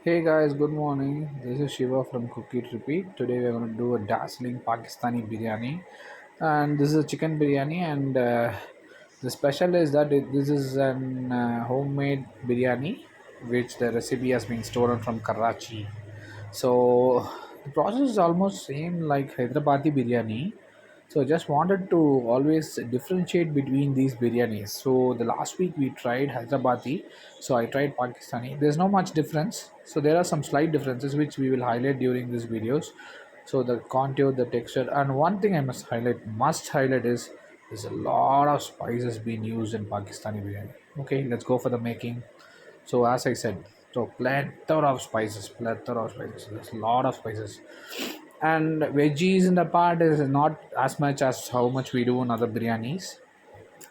Hey guys, good morning. This is Shiva from Cook Eat Repeat. Today we're going to do a dazzling Pakistani biryani, and this is a chicken biryani. And the special is that this is an homemade biryani, which the recipe has been stolen from Karachi. So the process is almost same like Hyderabadi biryani. So I just wanted to always differentiate between these biryanis. So the last week we tried Hyderabadi, so I tried Pakistani. There's no much difference. So there are some slight differences which we will highlight during these videos. So the contour, the texture, and one thing I must highlight is there's a lot of spices being used in Pakistani biryani. Okay, let's go for the making. So as I said, so plethora of spices. There's a lot of spices, and veggies in the part is not as much as how much we do in other biryanis.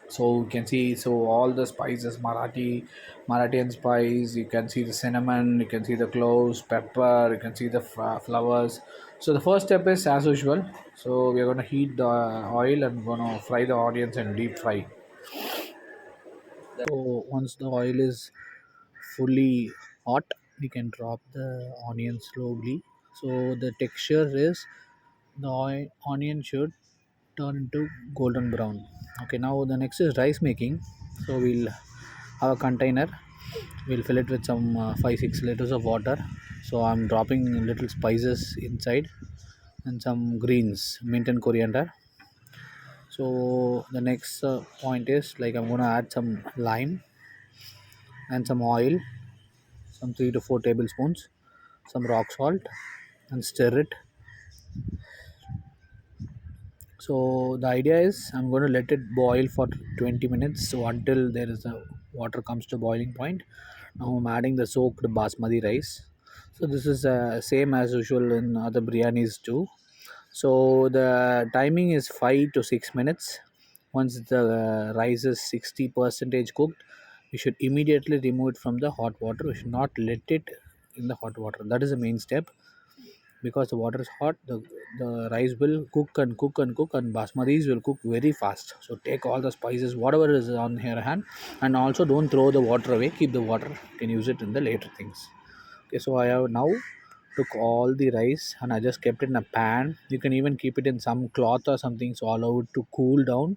So you can see, so all the spices, Marathian spice. You can see the cinnamon. You can see the cloves, pepper. You can see the flowers. So the first step is as usual. So we are going to heat the oil and going to fry the onions and deep fry. So once the oil is fully hot, we can drop the onion slowly. So the texture is the onion should turn into golden brown. Okay, now the next is rice making. So we'll have a container. We'll fill it with some 5 6 liters of water. So I'm dropping little spices inside and some greens, mint and coriander. So the next point is like I'm gonna add some lime and some oil, some 3 to 4 tablespoons, some rock salt, and stir it. So the idea is I'm going to let it boil for 20 minutes, so until there is a water comes to boiling point. Now I'm adding the soaked basmati rice. So this is same as usual in other biryanis too. So the timing is 5 to 6 minutes. Once the rice is 60 percentage cooked, we should immediately remove it from the hot water. We should not let it in the hot water. That is the main step. Because the water is hot, the rice will cook and cook and cook, and basmatis will cook very fast. So take all the spices whatever is on your hand, and also don't throw the water away. Keep the water, you can use it in the later things. Okay, so I have now took all the rice and I just kept it in a pan. You can even keep it in some cloth or something, so allow it to cool down.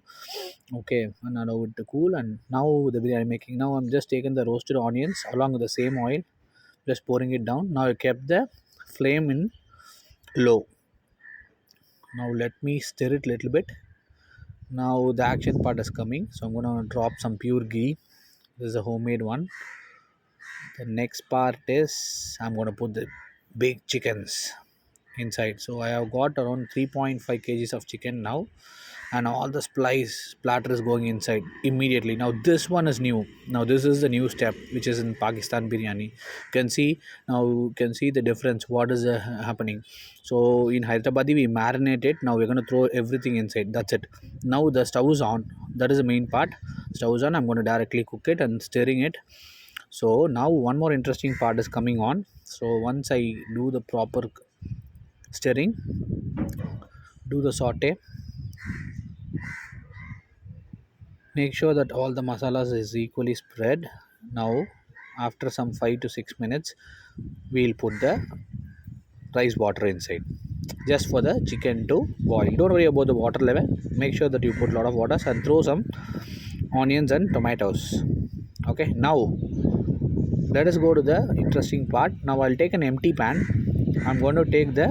Okay, and allow it to cool. And now the biryani making, now I'm just taking the roasted onions along with the same oil, just pouring it down. Now I kept the flame in low. Now let me stir it little bit. Now the action part is coming, so I'm gonna drop some pure ghee. This is a homemade one. The next part is I'm gonna put the big chickens inside. So I have got around 3.5 kgs of chicken now, and all the splice platter is going inside immediately. Now this one is new. Now this is the new step which is in Pakistan biryani. You can see, now you can see the difference what is happening. So in Hyderabadi we marinate it. Now we're going to throw everything inside. That's it. Now the stove is on. That is the main part. Stove is on. I'm going to directly cook it and stirring it. So now one more interesting part is coming on. So once I do the proper stirring, do the saute, make sure that all the masalas is equally spread. Now after some 5 to 6 minutes, we'll put the rice water inside just for the chicken to boil. Don't worry about the water level. Make sure that you put a lot of water and throw some onions and tomatoes. Okay, now let us go to the interesting part. Now I'll take an empty pan. I'm going to take the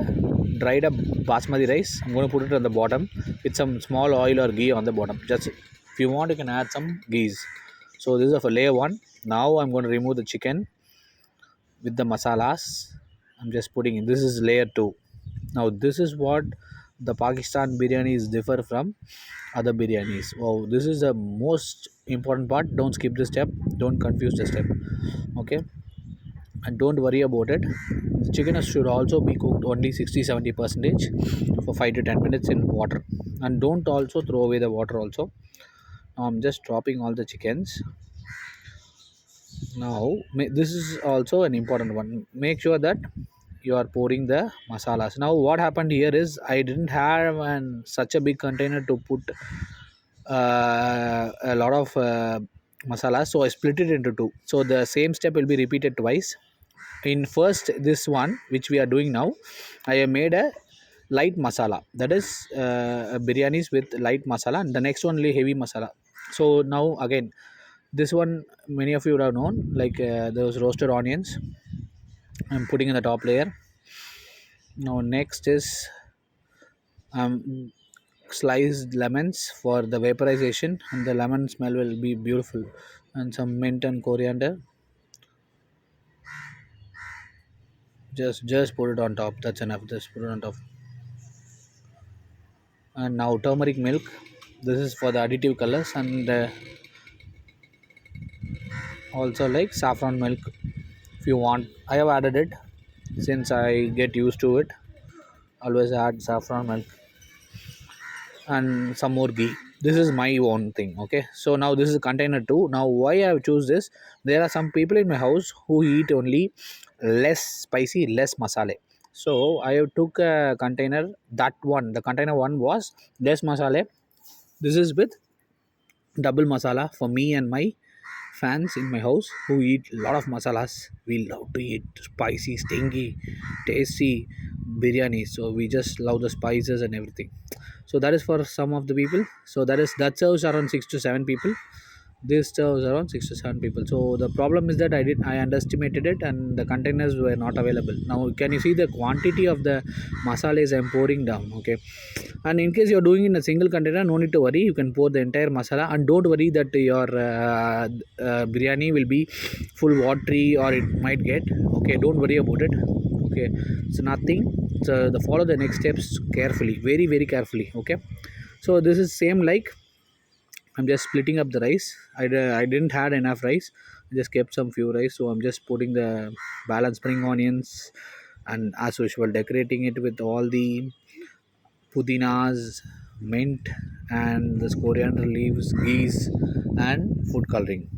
dried up basmati rice. I'm going to put it on the bottom with some small oil or ghee on the bottom. Just if you want, you can add some ghee. So this is for layer one. Now I'm going to remove the chicken with the masalas. I'm just putting in, this is layer 2. Now this is what the Pakistan biryanis differ from other biryanis. Wow, this is the most important part. Don't skip this step, don't confuse the step. Okay, and don't worry about it. The chicken should also be cooked only 60 70 percentage for 5 to 10 minutes in water. And don't also throw away the water also. Now I'm just dropping all the chickens. Now this is also an important one. Make sure that you are pouring the masalas. Now what happened here is I didn't have such a big container to put a lot of masalas, so I split it into two. So the same step will be repeated twice. in first this one which we are doing now, I have made a light masala, that is biryanis with light masala, and the next one only heavy masala. So now again, this one many of you would have known, like those roasted onions I'm putting in the top layer. Now next is sliced lemons for the vaporization, and the lemon smell will be beautiful, and some mint and coriander. Just put it on top, that's enough, just put it on top. And now turmeric milk, this is for the additive colors, and also like saffron milk if you want. I have added it since I get used to it, always add saffron milk, and some more ghee. This is my own thing. Okay, so now this is container 2. Now why I have choose this, there are some people in my house who eat only less spicy, less masala. So I have took a container, that one, the container 1 was less masala. This is with double masala for me and my fans in my house who eat a lot of masalas. We love to eat spicy, stingy, tasty biryani, so we just love the spices and everything. So that is for some of the people. So that serves around 6 to 7 people. This serves around 6 to 7 people. So the problem is that I underestimated it, and the containers were not available. Now can you see the quantity of the masala is I'm pouring down? Okay, and in case you're doing in a single container, no need to worry, you can pour the entire masala, and don't worry that your biryani will be full watery or it might get. Okay, don't worry about it. Okay, so nothing. So the follow the next steps carefully, very very carefully. Okay, so this is same like I'm just splitting up the rice. I didn't had enough rice, I just kept some few rice, so I'm just putting the balanced spring onions, and as usual decorating it with all the pudinas, mint, and this coriander leaves, geese, and food coloring.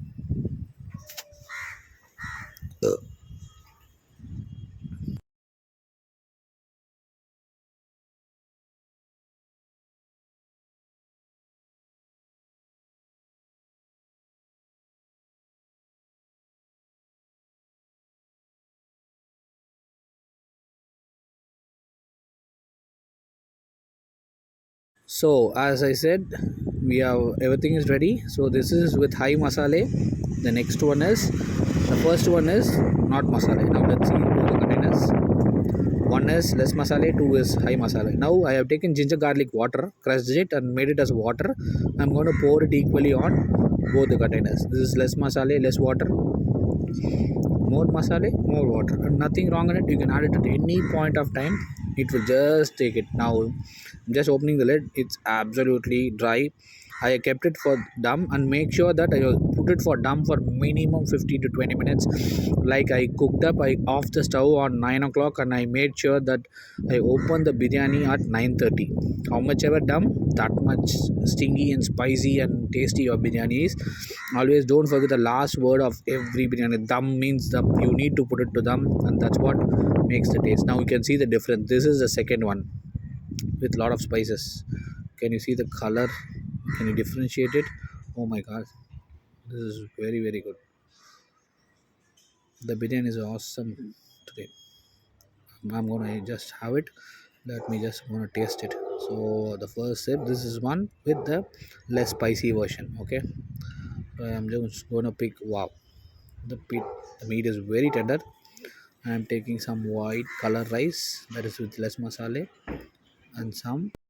So as I said, we have everything is ready. So this is with high masala. The next one is, the first one is not masala. Now let's see both the containers. One is less masala, two is high masala. Now I have taken ginger garlic water, crushed it and made it as water. I'm going to pour it equally on both the containers. This is less masala, less water, more masala, more water, and nothing wrong in it. You can add it at any point of time, it will just take it. Now I'm just opening the lid, it's absolutely dry. I kept it for dum, and make sure that I put it for dum for minimum 15 to 20 minutes. Like I cooked up, I off the stove on 9 o'clock, and I made sure that I opened the biryani at 9:30. How much ever dum, that much stingy and spicy and tasty your biryani is. Always don't forget the last word of every biryani. Dum means dum, you need to put it to dum, and that's what makes the taste. Now you can see the difference. This is the second one with lot of spices. Can you see the color? Can you differentiate it? Oh my god, this is very very good. The biryani is awesome today. I'm gonna just have it. Let me just gonna taste it. So the first sip, this is one with the less spicy version. Okay, I'm just gonna pick. Wow, the meat is very tender. I'm taking some white color rice that is with less masala, and some